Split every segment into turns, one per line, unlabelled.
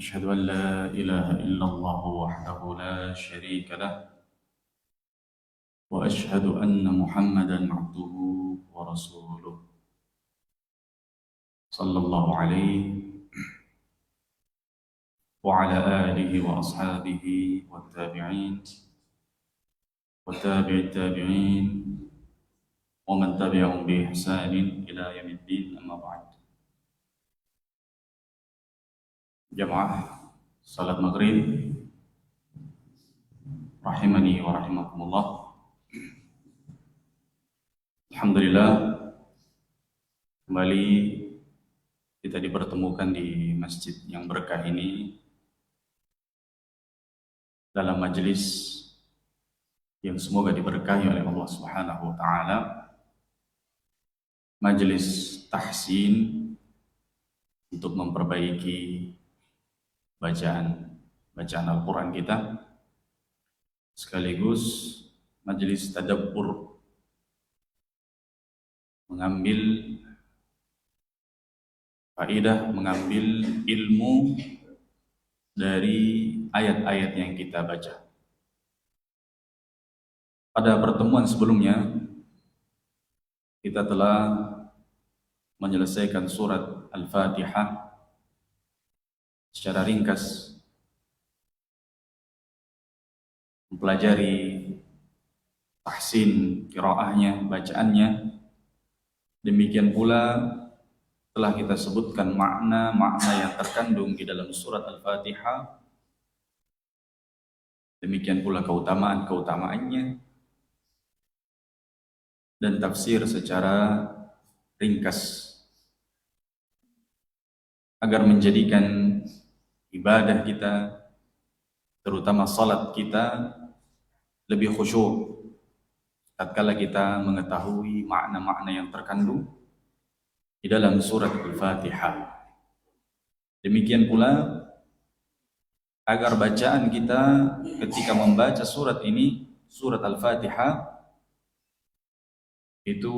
أشهد أن لا إله إلا الله وحده لا شريك له وأشهد أن محمدا عبده ورسوله صلى الله عليه وعلى آله وأصحابه والتابعين وتابع التابعين ومن تبعهم بإحسان إلى يوم الدين. أما بعد. Jamaah salat maghrib rahimani wa rahimakumullah. Alhamdulillah, kembali kita dipertemukan di masjid yang berkah ini dalam majelis yang semoga diberkahi oleh Allah Subhanahu wa taala, majelis tahsin untuk memperbaiki bacaan Al-Qur'an kita, sekaligus majelis tadabbur, mengambil faedah, mengambil ilmu dari ayat-ayat yang kita baca. Pada pertemuan sebelumnya kita telah menyelesaikan surat Al-Fatihah secara ringkas, mempelajari tahsin qiraahnya, bacaannya. Demikian pula telah kita sebutkan makna-makna yang terkandung di dalam surat Al-Fatihah. Demikian pula keutamaan-keutamaannya dan tafsir secara ringkas agar menjadikan ibadah kita, terutama salat kita, lebih khusyuk tatkala kita mengetahui makna-makna yang terkandung di dalam surat Al-Fatihah. Demikian pula agar bacaan kita ketika membaca surat ini, surat Al-Fatihah, itu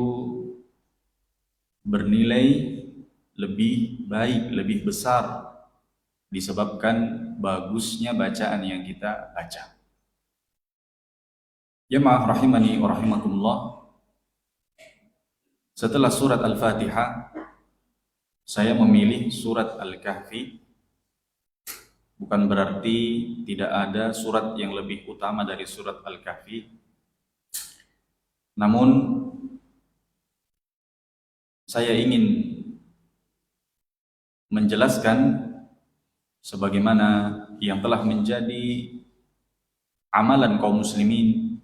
bernilai lebih baik, lebih besar disebabkan bagusnya bacaan yang kita baca. Jemaah rahimani wa rahimakumullah, setelah surat Al-Fatihah saya memilih surat Al-Kahfi. Bukan berarti tidak ada surat yang lebih utama dari surat Al-Kahfi, namun saya ingin menjelaskan sebagaimana yang telah menjadi amalan kaum muslimin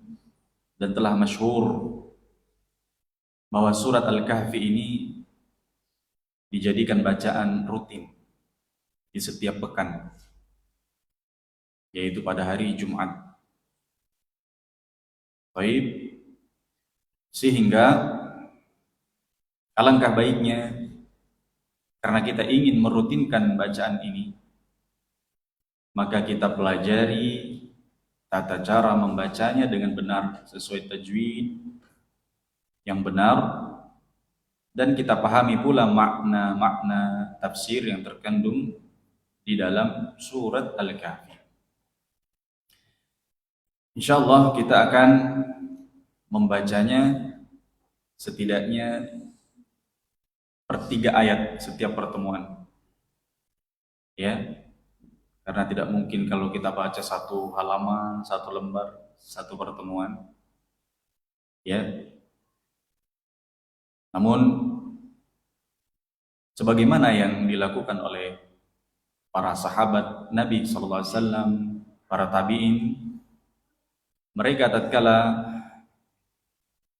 dan telah masyhur bahwa surat Al-Kahfi ini dijadikan bacaan rutin di setiap pekan, yaitu pada hari Jumat. Baik, sehingga alangkah baiknya, karena kita ingin merutinkan bacaan ini, maka kita pelajari tata cara membacanya dengan benar sesuai tajwid yang benar, dan kita pahami pula makna-makna tafsir yang terkandung di dalam surat Al-Kahfi. Insyaallah kita akan membacanya setidaknya per 3 ayat setiap pertemuan, ya, karena tidak mungkin kalau kita baca satu halaman, satu lembar, satu pertemuan, ya. Namun sebagaimana yang dilakukan oleh para sahabat Nabi sallallahu alaihi wasallam, para tabi'in, mereka tatkala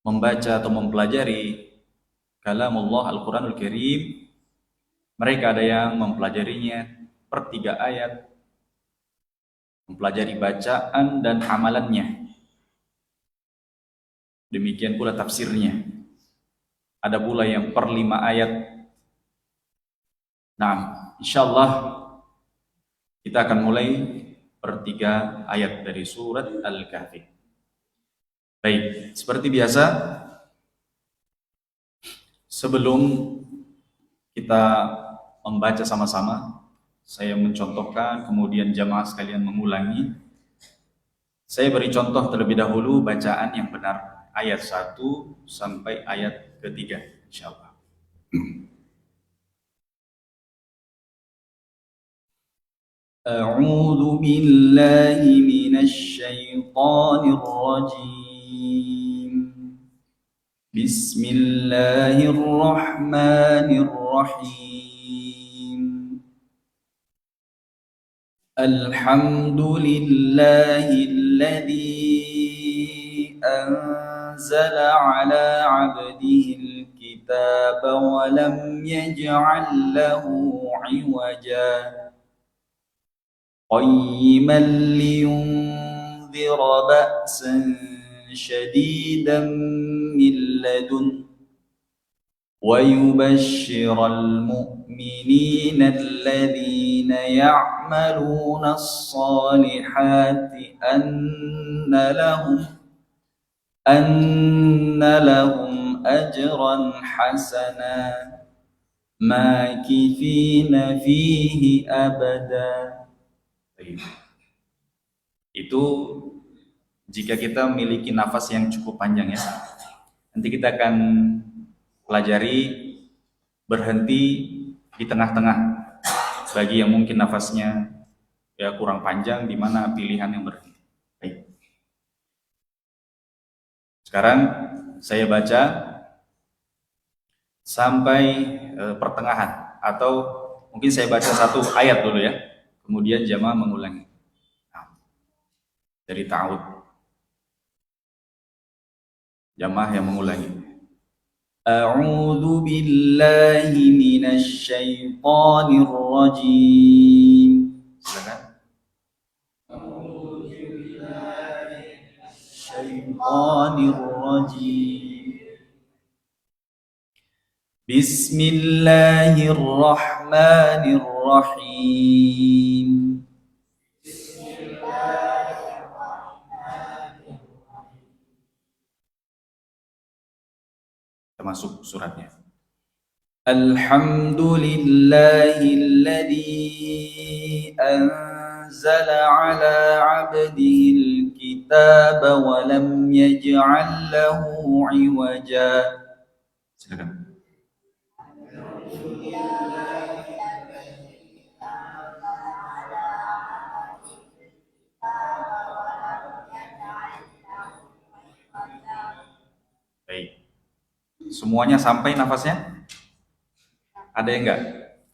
membaca atau mempelajari kalamullah Al-Quranul Karim, mereka ada yang mempelajarinya per 3 ayat, mempelajari bacaan dan amalannya. Demikian pula tafsirnya. Ada pula yang per 5 ayat. Nah, insyaallah kita akan mulai per 3 ayat dari surat Al-Kahfi. Baik, seperti biasa, sebelum kita membaca sama-sama, saya mencontohkan, kemudian jamaah sekalian mengulangi. Saya beri contoh terlebih dahulu bacaan yang benar, ayat 1 sampai ayat ketiga, insyaallah. A'udzu billahi minasy syaithanir rajim. Bismillahirrahmanirrahim. Alhamdulillahilladzi anzala ala 'abdihi al-kitaba wa lam yaj'al lahu 'iwaja qayyiman liyunzira ba'san shadidan min ladun ويبشر المؤمنين الذين يعملون الصالحات أن لهم أجرا حسنا ماكثين فيه أبدا. Itu jika kita memiliki nafas yang cukup panjang ya. Nanti kita akan pelajari berhenti di tengah-tengah bagi yang mungkin nafasnya ya kurang panjang, di mana pilihan yang berhenti. Baik. Sekarang saya baca sampai pertengahan, atau mungkin saya baca satu ayat dulu ya, kemudian jamaah mengulangi. Dari ta'awud, jamaah yang mengulangi. A'udzu billahi minasy syaithanir rajim. Silakan. A'udzu billahi minasy syaitanir rajim. Bismillahirrahmanirrahim. Termasuk suratnya. Alhamdulillahilladzi anzala ala 'abdihi al-kitaba wa lam yaj'al lahu 'iwaja. Silakan. Baik. Semuanya sampai nafasnya? Ada yang enggak?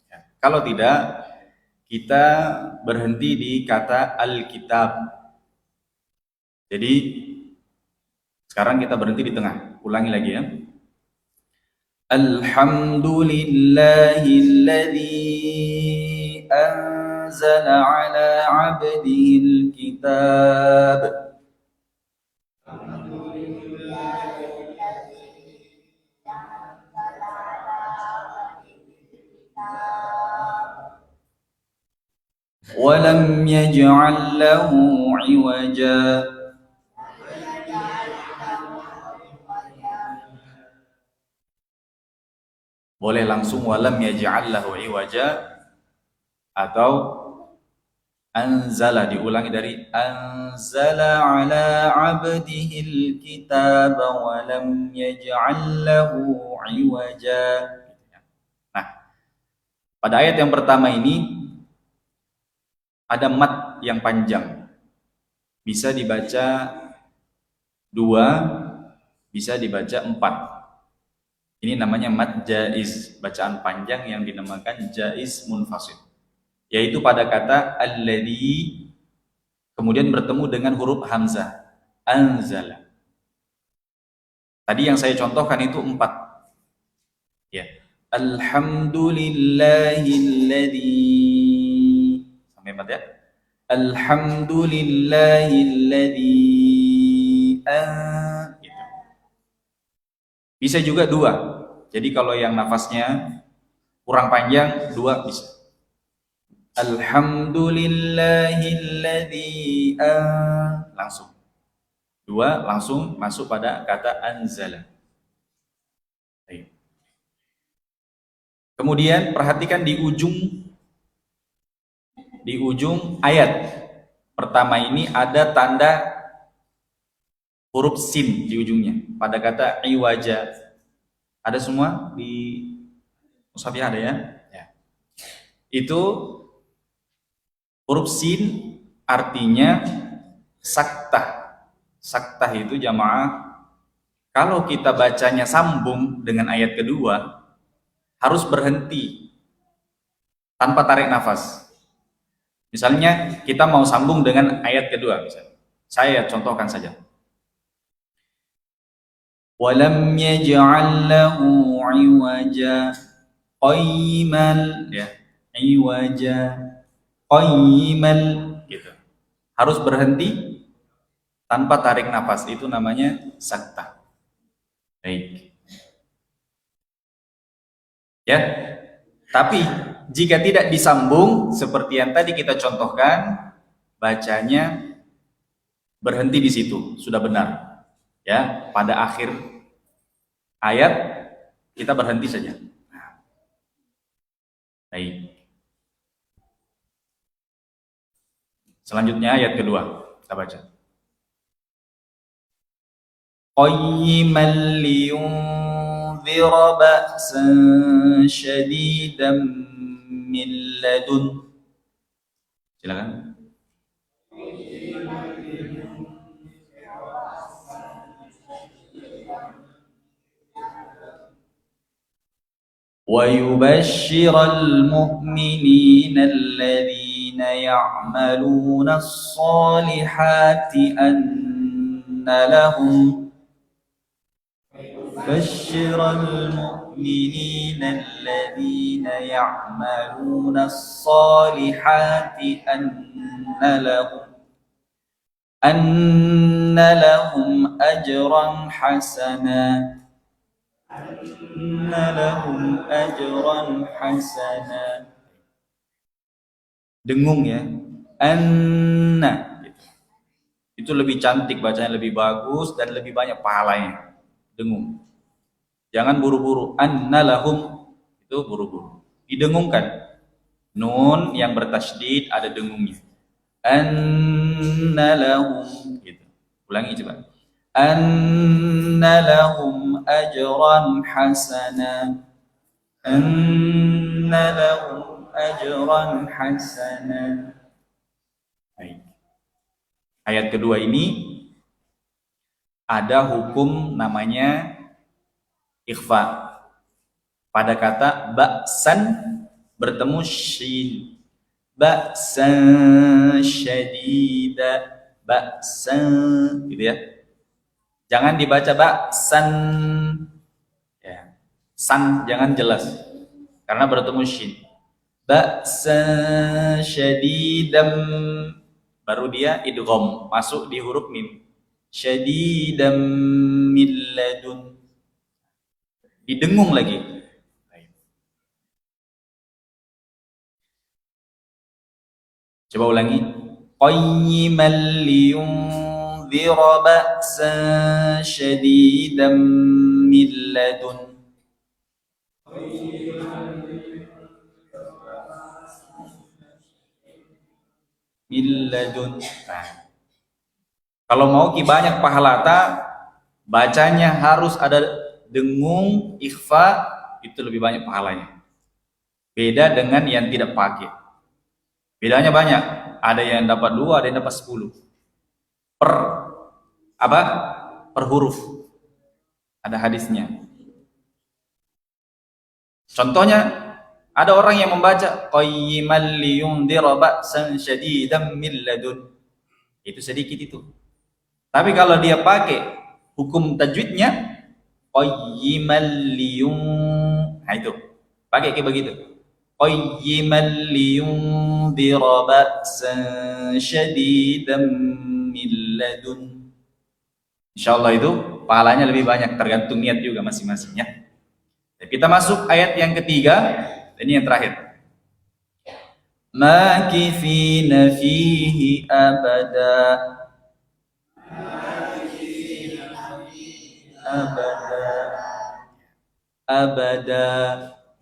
Ya. Kalau tidak, kita berhenti di kata Alkitab. Jadi sekarang kita berhenti di tengah. Ulangi lagi ya. Alhamdulillahilladzi anzala ala 'abdihi al-kitab. ولم يجعل له عوجا. Boleh langsung walam yaj'al lahu iwaja, atau anzala, diulangi dari anzala ala 'abdihi al-kitaba wa lam yaj'al lahu iwaja. Nah, pada ayat yang pertama ini ada mat yang panjang, bisa dibaca 2, bisa dibaca 4. Ini namanya mat jaiz, bacaan panjang yang dinamakan jaiz munfasil, yaitu pada kata alladzi kemudian bertemu dengan huruf hamzah, anzala. Tadi yang saya contohkan itu 4 ya. Alhamdulillahilladzi, sampai 4 ya. Alhamdulillahilladzi gitu. Bisa juga 2. Jadi kalau yang nafasnya kurang panjang, 2 bisa. Alhamdulillahilladzi langsung. 2 langsung masuk pada kata anzala. Kemudian perhatikan di ujung di ujung ayat pertama ini ada tanda huruf sin di ujungnya pada kata iwaja. Ada semua di mushafnya ada ya? Ya. Itu huruf sin artinya saktah. Saktah itu jamaah, kalau kita bacanya sambung dengan ayat kedua, harus berhenti tanpa tarik nafas. Misalnya kita mau sambung dengan ayat kedua, misalnya. Saya contohkan saja. Walam yaj'al lahu 'iwaja qayyiman, ya. Iwaja qayyiman gitu. Harus berhenti tanpa tarik nafas, itu namanya saktah. Baik. Ya. Tapi jika tidak disambung seperti yang tadi kita contohkan, bacanya berhenti di situ, sudah benar. Ya, pada akhir ayat kita berhenti saja. Nah. Baik. Selanjutnya ayat kedua, kita baca. Qayyiman liyunzira ba'san syadidan min ladun. Silakan. ويبشر المؤمنين الذين يعملون الصالحات أن لهم بشر المؤمنين الذين يعملون الصالحات أن لهم أجرا حسنا dengung ya, anna itu lebih cantik, bacanya lebih bagus dan lebih banyak pahalanya. Dengung, jangan buru-buru. Anna lahum itu buru-buru, didengungkan. Nun yang bertasydid ada dengungnya. Anna lahum gitu. Ulangi coba. Anna lahum ajran hasana. Anna lahum ajran hasana. Baik. Ayat kedua ini ada hukum namanya ikhfa. Pada kata ba'san bertemu shin. Ba'san syadida. Ba'san gitu ya. Jangan dibaca ba'san ya. San jangan jelas karena bertemu shin. Ba'san syadidam baru dia idgham masuk di huruf mim. Syadidam min ladun. Didengung lagi. Coba ulangi. Qayyiman liyunzira ba'san syadidan min ladun. Min ladun. Nah, kalau mau ki banyak pahalata, bacanya harus ada dengung, ikhfa, itu lebih banyak pahalanya. Beda dengan yang tidak pakai. Bedanya banyak. Ada yang dapat 2, ada yang dapat 10. Per apa? Per huruf. Ada hadisnya. Contohnya, ada orang yang membaca qayyiman liyunzira ba'san syadidan min ladun. Itu sedikit itu. Tapi kalau dia pakai hukum tajwidnya qayyiman nah itu. Pakai kayak begitu. Qayyiman liyunzira ba'san syadidan min ladun. Insyaallah itu pahalanya lebih banyak, tergantung niat juga masing-masingnya. Kita masuk ayat yang ketiga, ini yang terakhir. Makithina fihi abada. Abada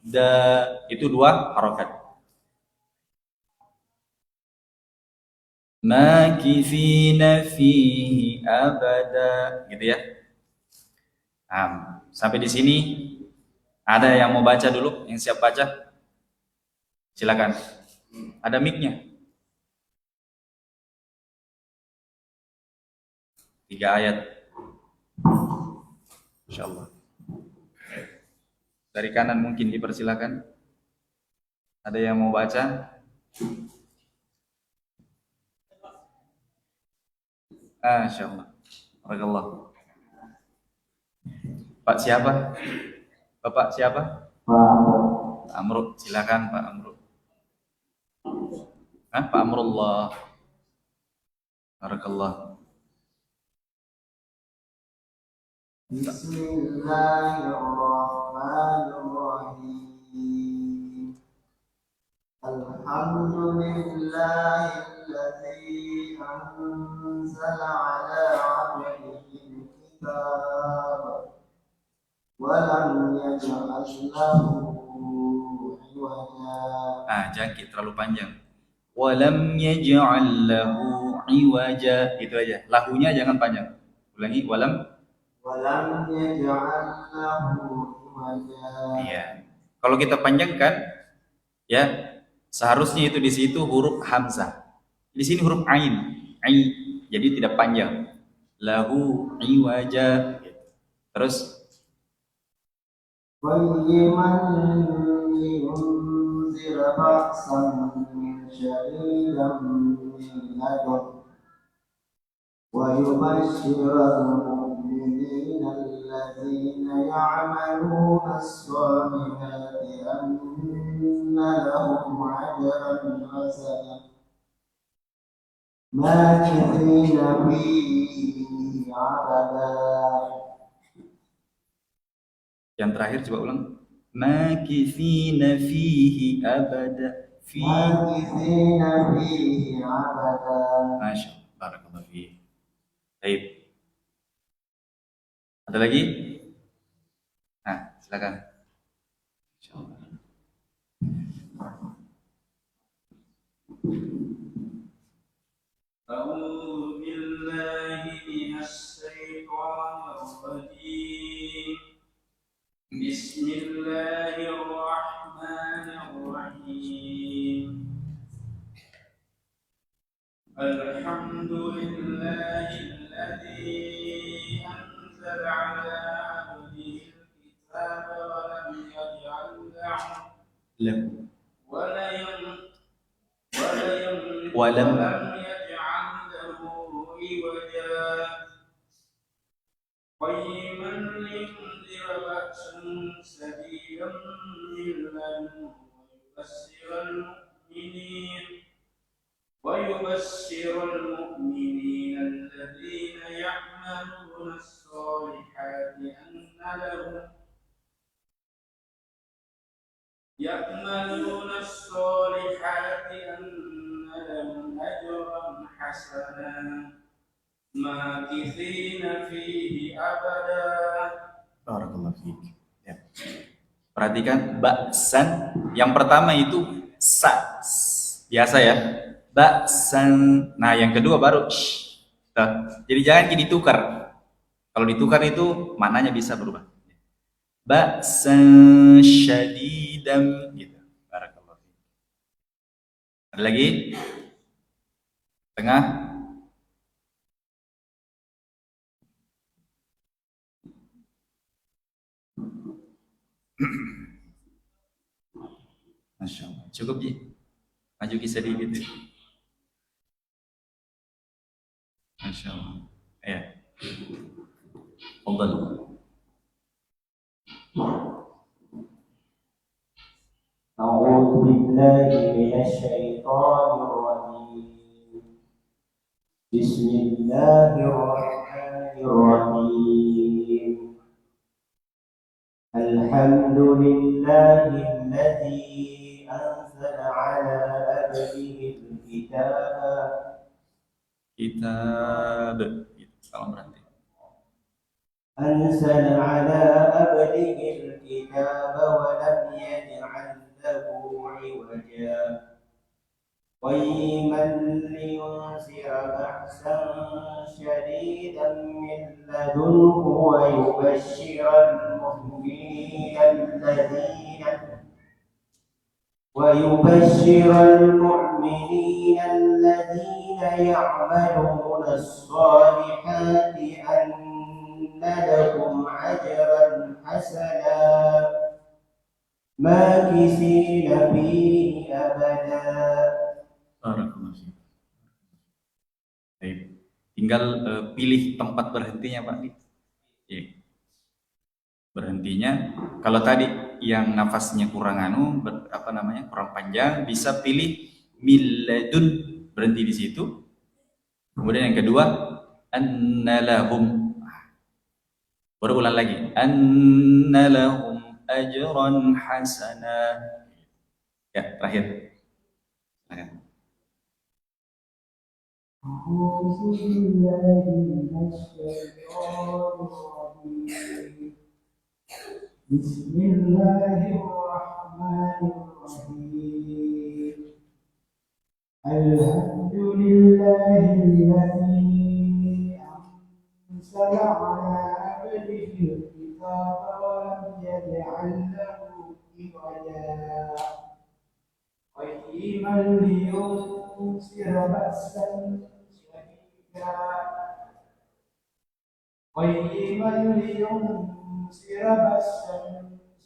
da itu 2 harokat. makithina fihi abada, gitu ya. Sampai di sini ada yang mau baca dulu, yang siap baca? Silakan. Ada mic-nya. 3 ayat. Insyaallah. Dari kanan mungkin dipersilakan. Ada yang mau baca? Insyaallah. Barakallah. Pak siapa? Bapak siapa? Pak Amrul. Silakan Pak Amrul. Pak Amrullah. Barakallah.
Bismillahirrahmanirrahim. Alhamdulillahilladzi anzala ala 'abdihi al-kitab wa lam yaj'al lahu 'iwaja.
Jangan terlalu panjang. Walam yaj'al lahu 'iwaja. Itu aja. Lahunya jangan panjang. Ulangi, walam
yaj'al lahu 'iwaja.
Iya. Kalau kita panjangkan, ya, seharusnya itu di situ huruf hamzah. Di sini huruf ain, jadi tidak panjang. Lahu 'iwaja. Terus
qayyiman liyunzira ba'san shadidan min ladun wa yubashshira al-mu'minina alladhina ya'maluna as-salihati anna lahum ajran hasana makithina fihi abada.
yang terakhir coba ulang. Makithina fihi abada.
Makithina fihi abada.
Masya Allah. Barakallahu fihi. Baik. Ada lagi? Silakan. Insyaallah.
أعوذ بالله من الشيطان الرجيم بسم الله الرحمن الرحيم الحمد لله الذي أنزل على عبده الكتاب ولم يجعل ولم يجعل له عوجا قيما لينذر بأسا شديدا من لدنه ويبشر المؤمنين الذين يعملون الصالحات أن لهم أجرا حسنا ماكثين فيه أبدا.
Barakallahu fiik. Ya. Perhatikan ba'san. Yang pertama itu sa. Biasa ya. Ba'san. Nah, yang kedua baru sh. Jadi jangan ditukar. Kalau ditukar itu maknanya bisa berubah. Ba'san syadidan gitu. Barakallahu fiik. Ada lagi? Tengah. Masya Allah. Cukup Ji? Maju sedikit ya. Masya Allah. Ya. Fadal.
أعوذ بالله من الشيطان الرجيم بسم الله الرحمن الرحيم الحمد لله الذي أنزل على عبده
Kitab. Salam berarti.
أنزل على عبده الكتاب ولم يجعل له عوجا قيما لينذر بأسا شديدا من لدنه ويبشر المؤمنين الذين يعملون الصالحات أن لهم أجرا حسنا ماكثين فيه أبدا.
Barakallahu fiik. Baik. Tinggal pilih tempat berhentinya Pak. Ya. Berhentinya kalau tadi yang nafasnya kurang kurang panjang, bisa pilih milladun, berhenti di situ. Kemudian yang kedua annalahum, baru ulang lagi annalahum ajran hasana. Ya, terakhir. Silakan.
أعوذ بالله من الشيطان الرجيم. بسم الله الرحمن الرحيم. الحمد لله الذي أنزل على عبده الكتاب ولم يجعل له عوجا قيما لينذر بأسا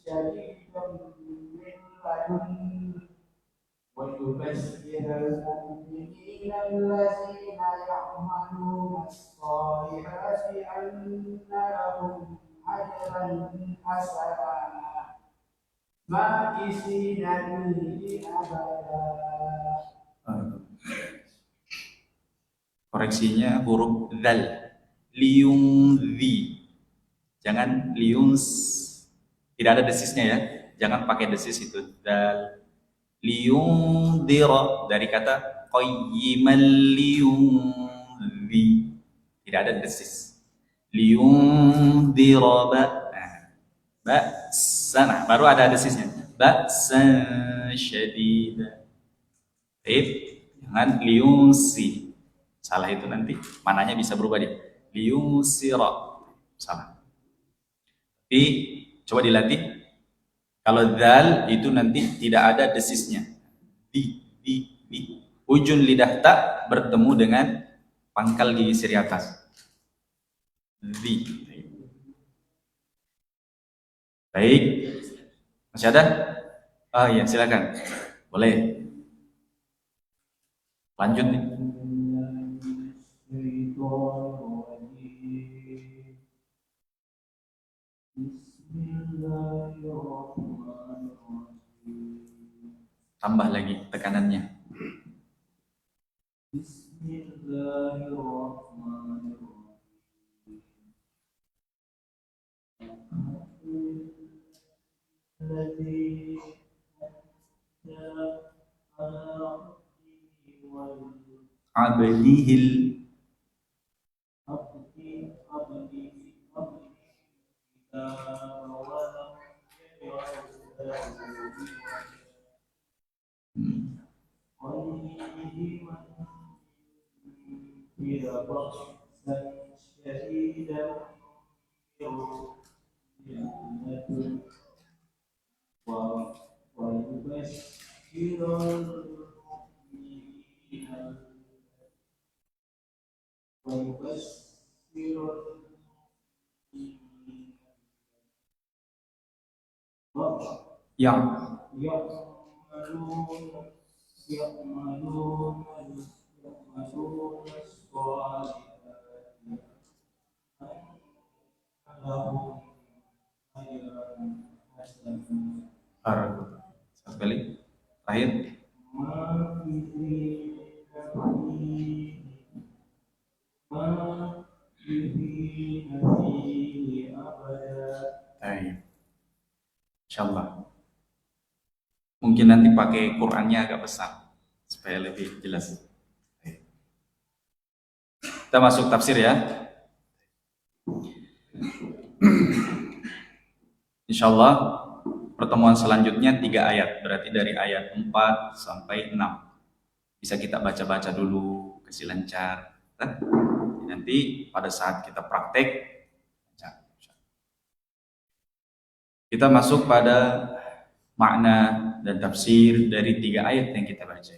شديدا من لدنه ويبشر المؤمنين الذين يعملون الصالحات أن لهم أجرا حسنا ماكثين فيه أبدا.
Koreksinya huruf dzal, liunzi, jangan liuns, tidak ada desisnya ya, jangan pakai desis itu. Dzal, liundira, dari kata qayyiman liunzi, tidak ada desis. Liundira ba'san, baru ada desisnya, ba'san syadida. Jangan liunsi, salah itu nanti mananya bisa berubah dia. Liunsira, salah. Tapi coba dilatih. Kalau dzal itu nanti tidak ada desisnya. Di. Ujung lidah tak bertemu dengan pangkal gigi seri atas. Di. Baik. Masih ada? Oh iya, silakan. Boleh. Lanjut nih. Tambah lagi tekanannya. Abdihil yang satu kali terakhir. Insyaallah. Mungkin nanti pakai Qur'annya agak besar supaya lebih jelas. Kita masuk tafsir ya. Insyaallah pertemuan selanjutnya 3 ayat, berarti dari ayat 4 sampai 6. Bisa kita baca-baca dulu, kasih lancar. Nanti pada saat kita praktek, kita masuk pada makna dan tafsir dari 3 ayat yang kita baca.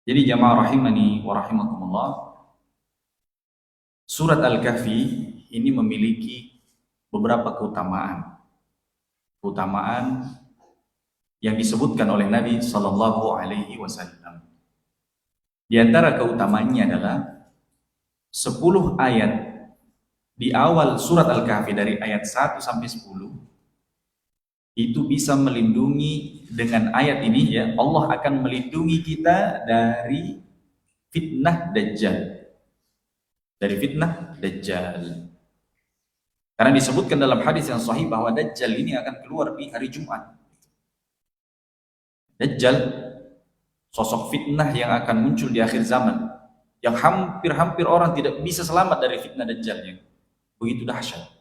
Jadi jamaah rahimani wa rahimakumullah, surat Al-Kahfi ini memiliki beberapa keutamaan. Keutamaan yang disebutkan oleh Nabi Sallallahu Alaihi Wasallam. Di antara keutamaannya adalah 10 ayat di awal surat Al-Kahfi dari ayat 1 sampai 10 itu bisa melindungi. Dengan ayat ini ya, Allah akan melindungi kita dari fitnah Dajjal. Dari fitnah Dajjal. Karena disebutkan dalam hadis yang sahih bahwa Dajjal ini akan keluar di hari Jumat. Dajjal, sosok fitnah yang akan muncul di akhir zaman, yang hampir-hampir orang tidak bisa selamat dari fitnah Dajjalnya. Begitu dahsyat.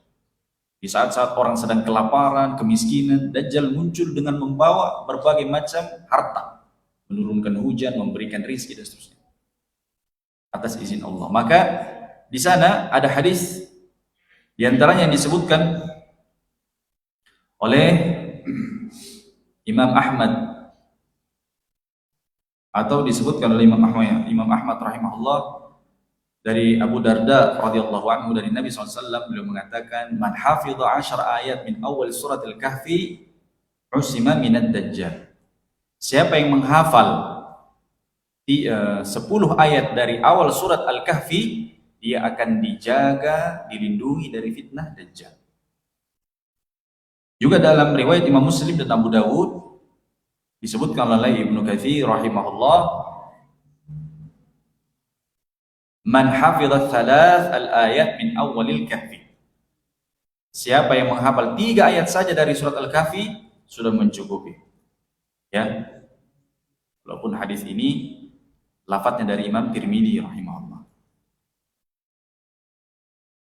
Di saat-saat orang sedang kelaparan, kemiskinan, Dajjal muncul dengan membawa berbagai macam harta, menurunkan hujan, memberikan rezeki dan seterusnya atas izin Allah. Maka di sana ada hadis di antaranya yang disebutkan oleh Imam Ahmad atau disebutkan oleh Imam Ahmad rahimahullah dari Abu Darda radhiyallahu anhu dari Nabi SAW. Beliau mengatakan, man hafidha 10 ayat min awal surat Al-Kahfi usima minad Dajjal. Siapa yang menghafal 10 ayat dari awal surat Al-Kahfi, dia akan dijaga, dilindungi dari fitnah Dajjal. Juga dalam riwayat Imam Muslim dan Abu Dawud disebutkan oleh Ibnu Katsir rahimahullah, man hafidha 3 al-ayat min awalil kahfi. Siapa yang menghafal 3 ayat saja dari surat Al-Kahfi sudah mencukupi. Ya. Walaupun hadis ini lafadznya dari Imam Tirmidzi rahimahullah.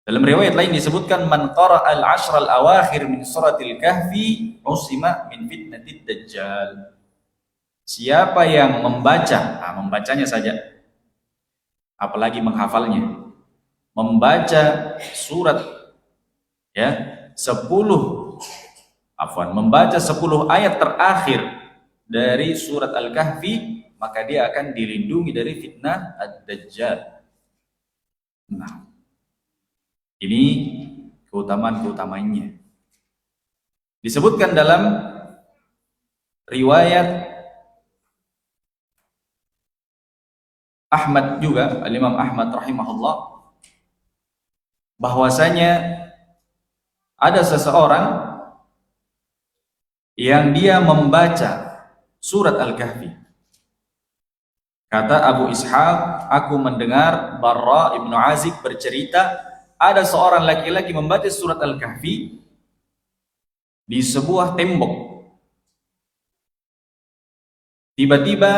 Dalam riwayat lain disebutkan, man qara'a al-'ashra al-awakhir min suratil kahfi usima min fitnatid dajjal. Siapa yang membacanya saja, apalagi menghafalnya, membaca surat ya 10 ayat terakhir dari surat Al-Kahfi, maka dia akan dilindungi dari fitnah ad-Dajjal. Nah, ini keutamaan-keutamaannya. Disebutkan dalam riwayat Ahmad juga, Al-Imam Ahmad rahimahullah, bahwasanya ada seseorang yang dia membaca surat Al-Kahfi. Kata Abu Ishaq, aku mendengar Barra ibnu Azib bercerita, ada seorang laki-laki membaca surat Al-Kahfi di sebuah tembok. Tiba-tiba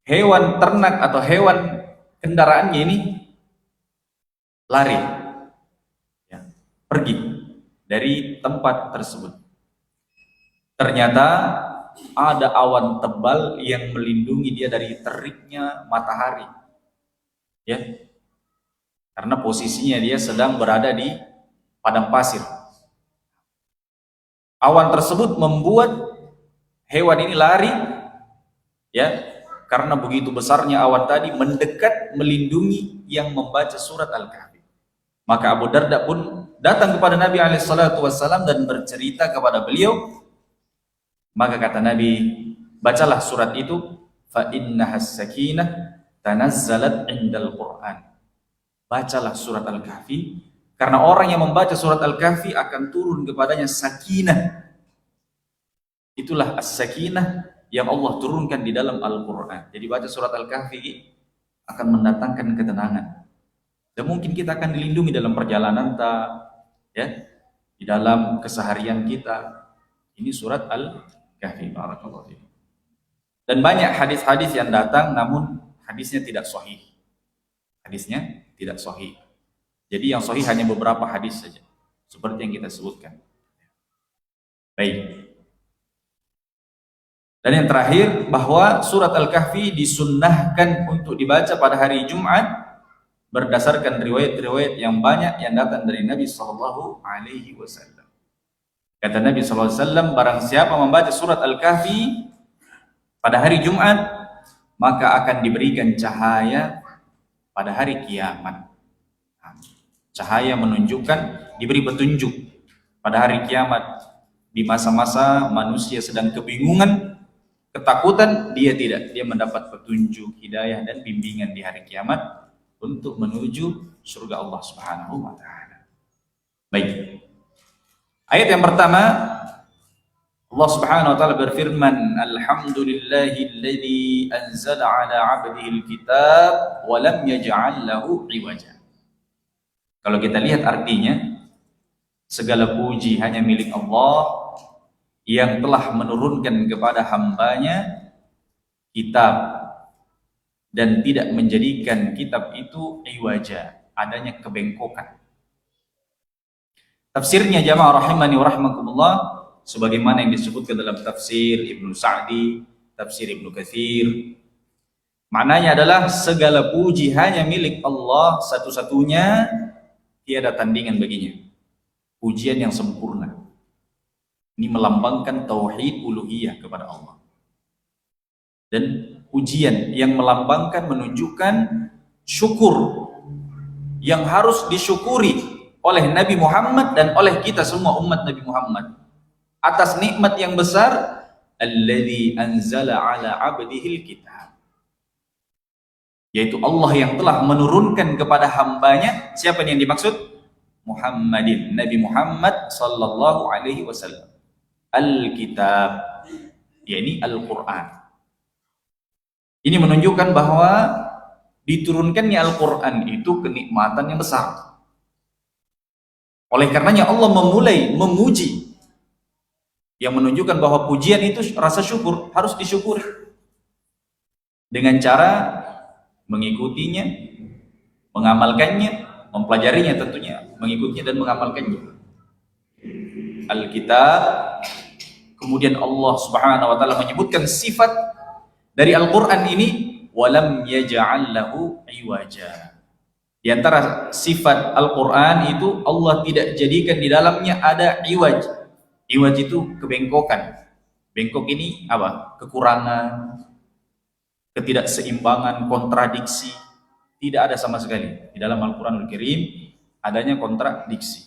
hewan ternak atau hewan kendaraannya ini lari, ya, pergi dari tempat tersebut. Ternyata ada awan tebal yang melindungi dia dari teriknya matahari, ya, karena posisinya dia sedang berada di padang pasir. Awan tersebut membuat hewan ini lari, ya, karena begitu besarnya awan tadi mendekat melindungi yang membaca surat Al-Kahfi. Maka Abu Darda pun datang kepada Nabi SAW dan bercerita kepada beliau. Maka kata Nabi, bacalah surat itu, fa innahas sakinah tanazzalat indal Qur'an. Bacalah surat Al-Kahfi, karena orang yang membaca surat Al-Kahfi akan turun kepadanya sakinah. Itulah as-sakinah yang Allah turunkan di dalam Al-Quran. Jadi baca surat Al-Kahfi akan mendatangkan ketenangan. Dan mungkin kita akan dilindungi dalam perjalanan ya, di dalam keseharian kita. Ini surat Al-Kahfi. Barakallahu fiikum. Dan banyak hadis-hadis yang datang, namun hadisnya tidak sahih. Hadisnya tidak sahih. Jadi yang sahih hanya beberapa hadis saja, seperti yang kita sebutkan. Baik. Dan yang terakhir, bahwa surat Al-Kahfi disunnahkan untuk dibaca pada hari Jumat berdasarkan riwayat-riwayat yang banyak yang datang dari Nabi Sallallahu Alaihi Wasallam. Kata Nabi Sallallahu Alaihi Wasallam, barang siapa membaca surat Al-Kahfi pada hari Jumat, maka akan diberikan cahaya pada hari kiamat. Cahaya menunjukkan, diberi petunjuk pada hari kiamat. Di masa-masa manusia sedang kebingungan, ketakutan, dia tidak. Dia mendapat petunjuk, hidayah dan bimbingan di hari kiamat untuk menuju surga Allah Subhanahu wa taala. Baik. Ayat yang pertama, Allah Subhanahu wa taala berfirman, Alhamdulillahilladzi anzala 'ala 'abdihi al-kitab wa lam yaj'al lahu 'iwaja. Kalau kita lihat artinya, segala puji hanya milik Allah yang telah menurunkan kepada hambanya kitab dan tidak menjadikan kitab itu iwaja, adanya kebengkokan. Tafsirnya jamaah rahimani wa rahmakumullah, sebagaimana yang disebutkan dalam tafsir Ibnu Sa'di, tafsir Ibnu Katsir, maknanya adalah segala puji hanya milik Allah satu-satunya, tiada tandingan baginya. Pujian yang sempurna. Ini melambangkan tauhid uluhiyah kepada Allah. Dan pujian yang melambangkan, menunjukkan syukur yang harus disyukuri oleh Nabi Muhammad dan oleh kita semua umat Nabi Muhammad atas nikmat yang besar, alladzi anzala 'ala 'abdihil kitab, yaitu Allah yang telah menurunkan kepada hambanya. Siapa yang dimaksud? Muhammadin, Nabi Muhammad sallallahu alaihi wasallam. Al-kitab, yakni Al-Quran. Ini menunjukkan bahwa diturunkannya Al-Quran itu kenikmatan yang besar. Oleh karenanya Allah memulai memuji, yang menunjukkan bahwa pujian itu rasa syukur, harus disyukuri dengan cara mengikutinya, mengamalkannya, mempelajarinya tentunya, mengikutinya dan mengamalkannya. Alkitab, kemudian Allah Subhanahu wa taala menyebutkan sifat dari Al-Qur'an ini, walam yaj'al lahu iwaja. Di antara sifat Al-Qur'an itu, Allah tidak jadikan di dalamnya ada iwaj. Iwaj itu kebengkokan. Bengkok ini apa? Kekurangan, ketidakseimbangan, kontradiksi. Tidak ada sama sekali di dalam Al-Qur'anul Karim adanya kontradiksi.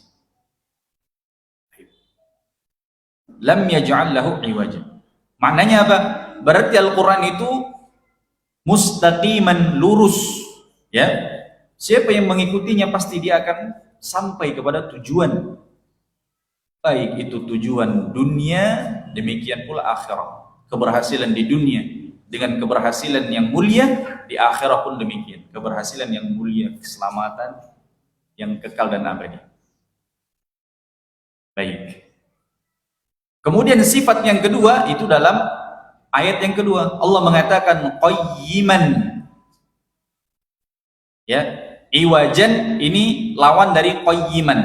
Lam yaj'al lahu iwaja. Maknanya apa? Berarti Al-Qur'an itu mustaqiman, lurus, ya. Siapa yang mengikutinya pasti dia akan sampai kepada tujuan. Baik itu tujuan dunia, demikian pula akhirat. Keberhasilan di dunia dengan keberhasilan yang mulia, di akhirat pun demikian. Keberhasilan yang mulia, keselamatan yang kekal dan abadi. Baik. Kemudian sifat yang kedua itu dalam ayat yang kedua, Allah mengatakan qayyiman. Ya, iwajan ini lawan dari qayyiman.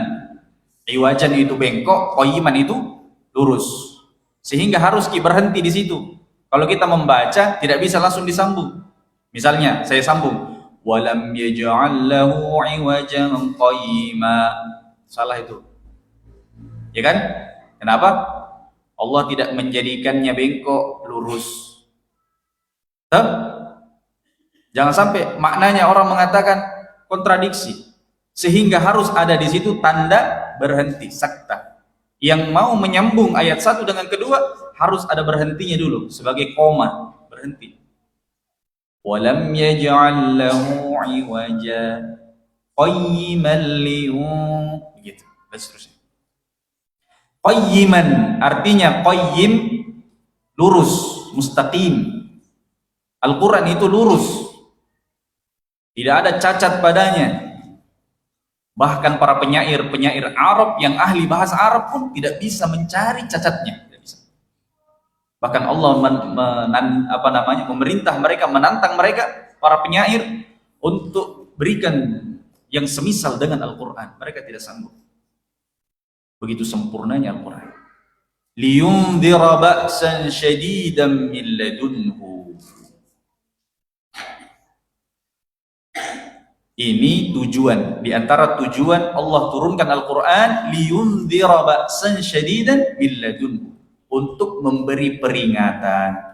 Iwajan itu bengkok, qayyiman itu lurus. Sehingga harus berhenti di situ. Kalau kita membaca tidak bisa langsung disambung. Misalnya saya sambung, walam yaj'al lahu iwajan qayyima. Salah itu. Ya kan? Kenapa? Allah tidak menjadikannya bengkok, lurus. Jangan sampai maknanya orang mengatakan kontradiksi, sehingga harus ada di situ tanda berhenti, sakta. Yang mau menyambung ayat satu dengan kedua harus ada berhentinya dulu sebagai koma, berhenti. Walam yaj'al lahu iwaja qayyiman begitu. Dan seterusnya. Qayyiman artinya qayyim, lurus, mustaqim. Al-Quran itu lurus, tidak ada cacat padanya. Bahkan para penyair Arab yang ahli bahasa Arab pun tidak bisa mencari cacatnya, tidak bisa. Bahkan Allah memerintah mereka, menantang mereka para penyair untuk berikan yang semisal dengan Al-Quran. Mereka tidak sanggup. Begitu sempurnanya Al-Quran. liyundhira ba'san syadidan min ladunhu. Ini tujuan, di antara tujuan Allah turunkan Al-Quran, liyundhira ba'san syadidan min ladunhu, untuk memberi peringatan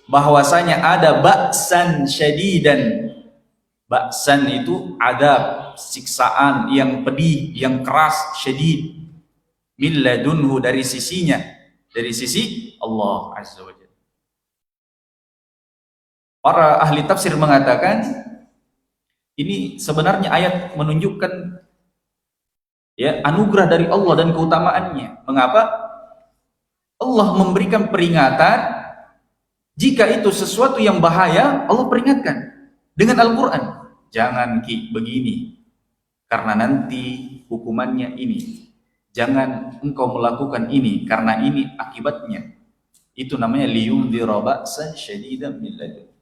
bahwasanya ada ba'san syadidan. Ba'san itu adab, siksaan yang pedih, yang keras, syadid. Min ladunhu, dari sisinya, dari sisi Allah Azza wa Jalla. Para ahli tafsir mengatakan ini sebenarnya ayat menunjukkan ya anugerah dari Allah dan keutamaannya. Mengapa? Allah memberikan peringatan jika itu sesuatu yang bahaya, Allah peringatkan dengan Al-Quran. Jangan begini, karena nanti hukumannya ini. Jangan engkau melakukan ini, karena ini akibatnya. Itu namanya liyundhira ba'san syadidan min ladun.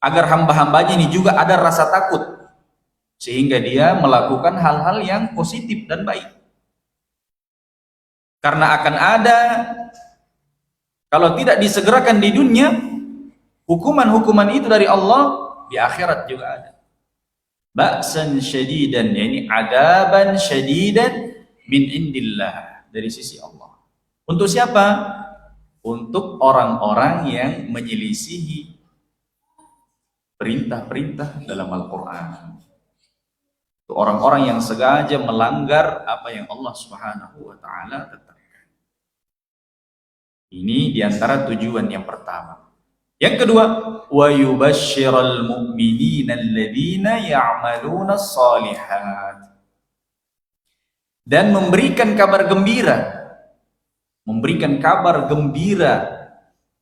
Agar hamba-hambanya ini juga ada rasa takut, sehingga dia melakukan hal-hal yang positif dan baik. Karena akan ada, kalau tidak disegerakan di dunia, hukuman-hukuman itu dari Allah, di akhirat juga ada. Ba'san syadidan, yakni adaban syadidan min indillah, dari sisi Allah. Untuk siapa? Untuk orang-orang yang menyelisihi perintah-perintah dalam Al-Quran. Untuk orang-orang yang sengaja melanggar apa yang Allah Subhanahu wa ta'ala tetapkan. Ini diantara tujuan yang pertama. Yang kedua, wa yubashshiral mu'minina alladhina ya'maluna shalihat, dan memberikan kabar gembira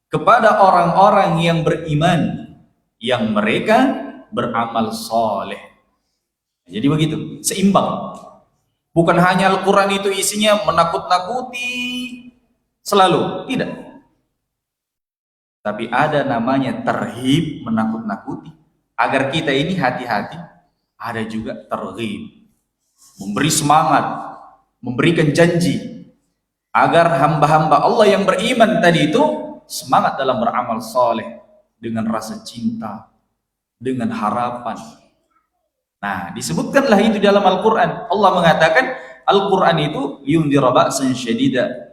kepada orang-orang yang beriman, yang mereka beramal soleh. Jadi begitu, seimbang. Bukan hanya Al-Quran itu isinya menakut-nakuti selalu, tidak. Tapi ada namanya tarhib, menakut-nakuti, agar kita ini hati-hati. Ada juga targhib, memberi semangat, memberikan janji, agar hamba-hamba Allah yang beriman tadi itu semangat dalam beramal soleh, dengan rasa cinta, dengan harapan. Nah, disebutkanlah itu dalam Al-Quran. Allah mengatakan Al-Quran itu liyundhira ba'san syadida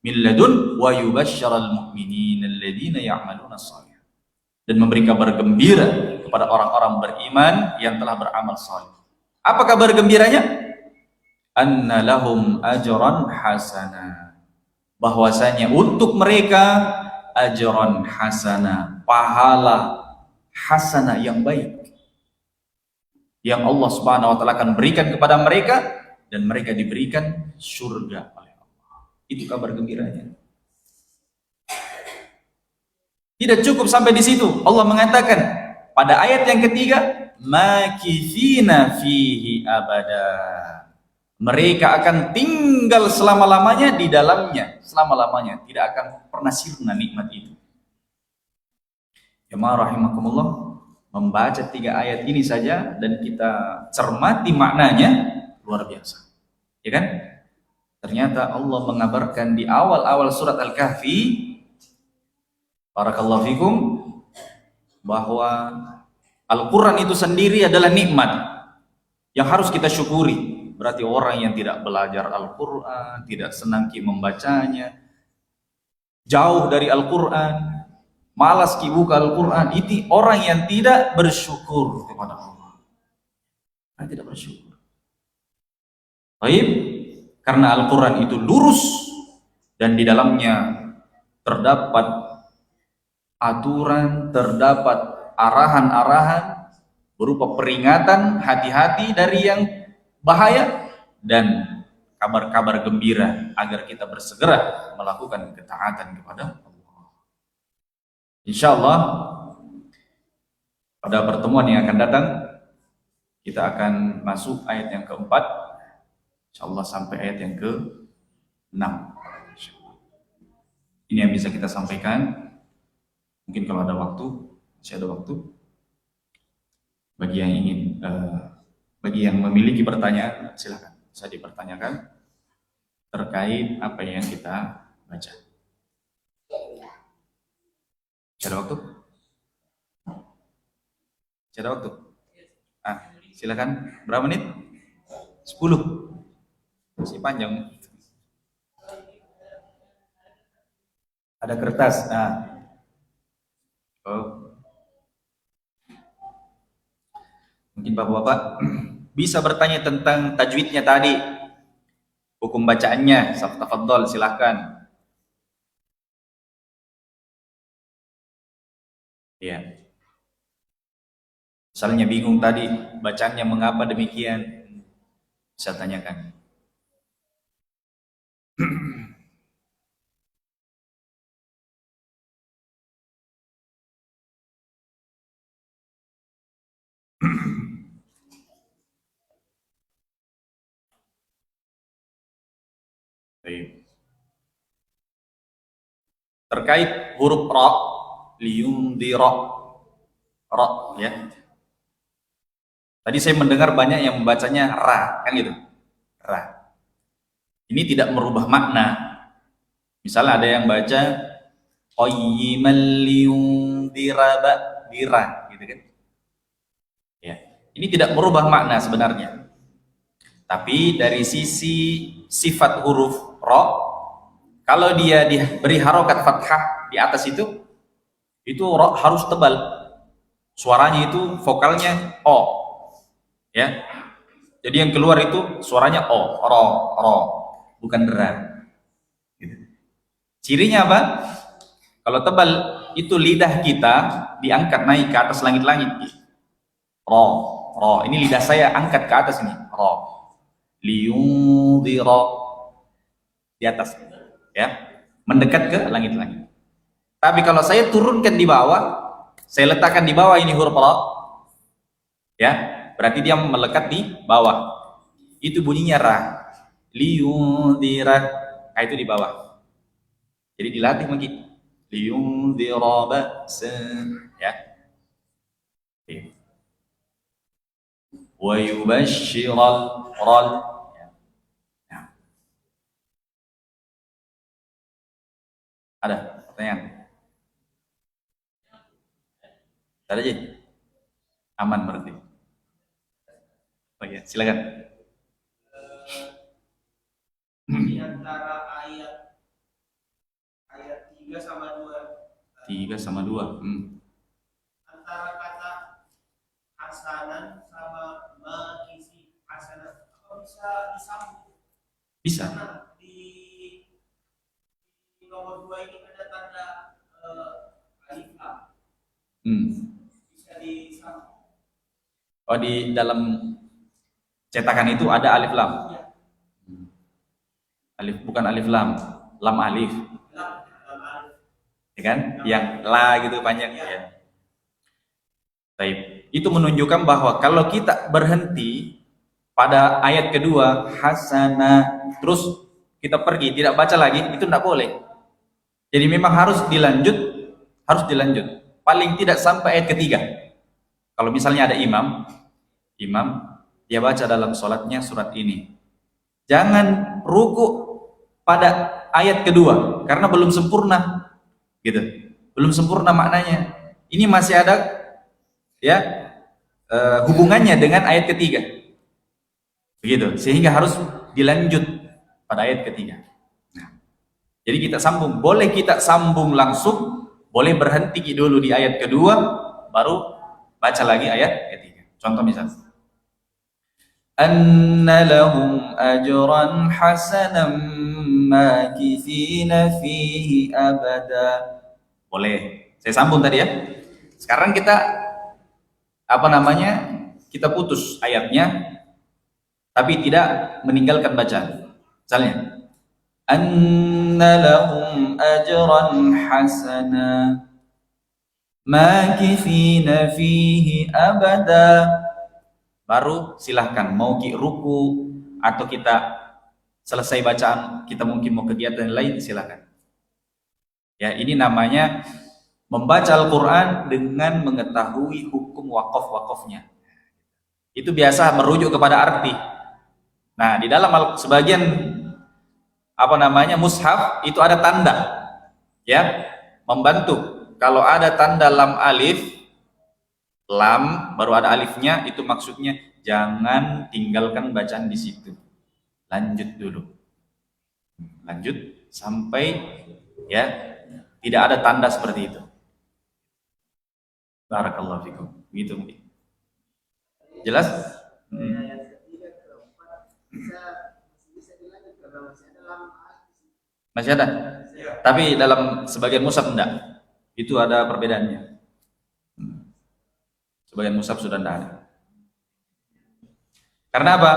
min ladun wa yubashshiral mu'minina alladhina ya'maluna shalihat, dan memberi kabar gembira kepada orang-orang beriman yang telah beramal saleh. Apa kabar gembiranya? Anna lahum ajran hasana, bahwasanya untuk mereka ajran hasana, pahala hasana yang baik, yang Allah Subhanahu wa ta'ala akan berikan kepada mereka, dan mereka diberikan surga oleh Allah. Itu kabar gembiranya. Tidak cukup sampai di situ. Allah mengatakan pada ayat yang ketiga, makithina fihi abada, mereka akan tinggal selama-lamanya di dalamnya, selama-lamanya, tidak akan pernah sirna nikmat itu. Jemaah rahimakumullah, membaca 3 ayat ini saja dan kita cermati maknanya, luar biasa, ya kan? Ternyata Allah mengabarkan di awal-awal surat Al-Kahfi, barakallahu fikum, bahwa Al-Quran itu sendiri adalah nikmat yang harus kita syukuri. Berarti orang yang tidak belajar Al-Quran, tidak senang membacanya, jauh dari Al-Quran, malas buka Al-Quran, itu orang yang tidak bersyukur kepada Allah. Tidak bersyukur. Baik, karena Al-Quran itu lurus dan di dalamnya terdapat aturan, terdapat arahan-arahan berupa peringatan, hati-hati dari yang bahaya, dan kabar-kabar gembira agar kita bersegera melakukan ketaatan kepada Allah. Insyaallah pada pertemuan yang akan datang kita akan masuk ayat yang keempat, insyaallah sampai ayat yang ke-6. Ini yang bisa kita sampaikan. Mungkin kalau ada waktu, masih ada waktu, bagi yang ingin, bagi yang memiliki pertanyaan, silakan, bisa dipertanyakan. terkait apa yang kita baca. Ada waktu? Ada waktu? Silakan. Berapa menit? 10. Masih panjang. Ada kertas. Oh. Mungkin Bapak-bapak bisa bertanya tentang tajwidnya tadi. Hukum bacaannya. Tafadhol, silakan. Ya. Misalnya bingung tadi bacaannya mengapa demikian, bisa tanyakan. Terkait huruf ra, liyundira, ra, ya. Tadi saya mendengar banyak yang membacanya ra, kan gitu, ra. Ini tidak merubah makna. Misalnya ada yang baca qayyiman liyundira bira, gitu kan. Ya, ini tidak merubah makna sebenarnya. Tapi dari sisi sifat huruf ra, kalau dia diberi harokat fathah di atas itu ra harus tebal. Suaranya itu vokalnya o. Ya. Jadi yang keluar itu suaranya o, ro, bukan ra. Gitu. Cirinya apa? Kalau tebal itu lidah kita diangkat naik ke atas langit-langit. Ro. Ini lidah saya angkat ke atas ini. Ro. Liyundira di atas. Ya. Mendekat ke langit-langit. Tapi kalau saya turunkan di bawah, saya letakkan di bawah ini huruf ra. Ya. Berarti dia melekat di bawah. Itu bunyinya ra. Liyundira. Nah, itu di bawah. Jadi dilatih mungkin. Liyundira ba'san. Ya. Wa yubashshiral ral. Ya. Ada pertanyaan? Ada aja. Aman berarti. Oh ya, silakan.
Di antara ayat 3 sama 2.
3 sama 2.
Antara kata hasanan sama makisi hasanan, apa bisa disambung?
Bisa.
Karena di nomor 2 ini ada tanda alif lam. Bisa disambung.
Oh, di dalam cetakan itu ada alif lam.
Ya.
Alif bukan alif lam, lam alif.
Lam alif.
Ya kan? Yang la gitu panjang ya. Baik. Itu menunjukkan bahwa kalau kita berhenti pada ayat kedua hasana terus kita pergi tidak baca lagi, itu tidak boleh. Jadi memang harus dilanjut. Paling tidak sampai ayat ketiga. Kalau misalnya ada imam dia baca dalam sholatnya surat ini, jangan ruku pada ayat kedua karena belum sempurna, gitu. Belum sempurna maknanya. Ini masih ada ya hubungannya dengan ayat ketiga, begitu. Sehingga harus dilanjut pada ayat ketiga. Nah, jadi kita sambung. Boleh kita sambung langsung, boleh berhenti dulu di ayat kedua, baru baca lagi ayat ketiga. Contoh misalnya. Anna lahum ajran hasanan makithina fihi abada. Boleh. Saya sambung tadi ya. Sekarang kita kita putus ayatnya tapi tidak meninggalkan bacaan. Misalnya anna lahum ajran hasana makithina fihi abada. Baru silahkan mau ruku atau kita selesai bacaan, kita mungkin mau kegiatan lain, silahkan. Ya, ini namanya membaca Al-Quran dengan mengetahui hukum wakaf-wakafnya. Itu biasa merujuk kepada arti. Nah, di dalam sebagian apa namanya mushaf itu ada tanda, ya, membantu. Kalau ada tanda lam alif, lam baru ada alifnya, itu maksudnya jangan tinggalkan bacaan di situ. Lanjut dulu. Lanjut sampai ya tidak ada tanda seperti itu. Barakallahu fikum. Begitu mungkin. Jelas?
Yang ketiga keempat bisa dilanjut karena masih ada lama.
Masih ada? Tapi dalam sebagian mushaf enggak. Itu ada perbedaannya. Sebagian mushaf sudah enggak ada. Karena apa?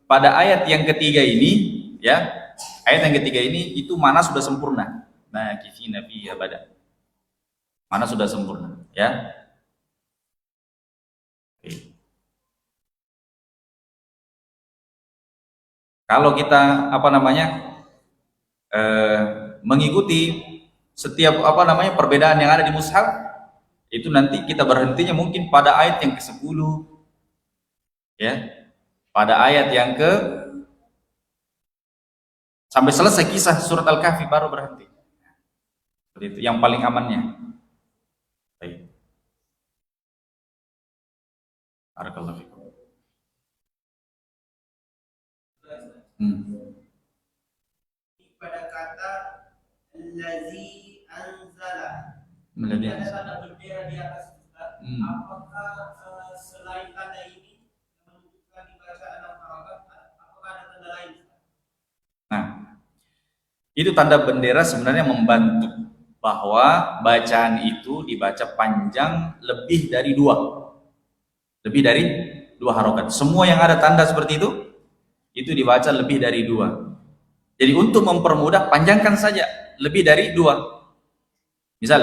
Pada ayat yang ketiga ini, ya, ayat yang ketiga ini itu mana sudah sempurna. Nah, kifina fi abada. Mana sudah sempurna, ya. Oke. Kalau kita apa namanya mengikuti setiap apa namanya perbedaan yang ada di mushaf, itu nanti kita berhentinya mungkin pada ayat yang ke-10, ya, pada ayat yang sampai selesai kisah surat Al-Kahfi baru berhenti. Seperti itu yang paling amannya. Baik. Barakallahu fikum.
Pada kata allazi anzala.
Meladi.
Ada tanda bendera di atas Ustaz. Apakah selain tanda ini yang menunjukkan dibaca dalam harokat, apakah ada tanda lain?
Nah, itu tanda bendera sebenarnya membantu bahwa bacaan itu dibaca panjang lebih dari dua harokat. Semua yang ada tanda seperti itu dibaca lebih dari 2. Jadi untuk mempermudah, panjangkan saja lebih dari 2. Misal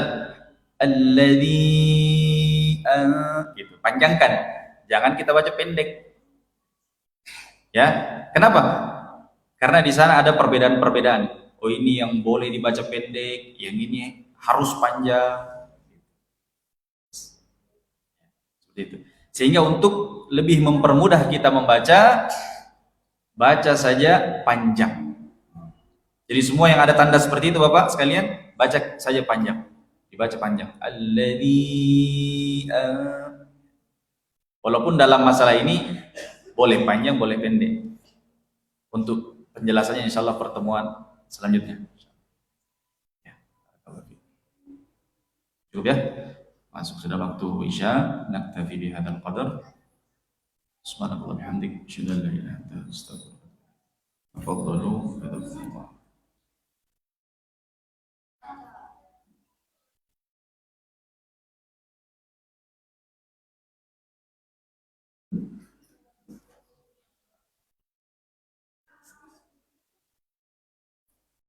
alladzi gitu, panjangkan. Jangan kita baca pendek. Ya, kenapa? Karena di sana ada perbedaan-perbedaan. Oh, ini yang boleh dibaca pendek, yang ini harus panjang. Seperti itu. Sehingga untuk lebih mempermudah kita membaca, baca saja panjang. Jadi semua yang ada tanda seperti itu Bapak sekalian, baca saja panjang. Dibaca panjang. Alladzi walaupun dalam masalah ini boleh panjang, boleh pendek. Untuk penjelasannya insyaallah pertemuan selanjutnya. Ya. Cukup ya? Masuk sudah waktu Isya. Naktafi bihadzal qadar. Subhanallah bihamdik, asyhadu an la ilaha illa anta, astaghfiruka wa atubu ilaik.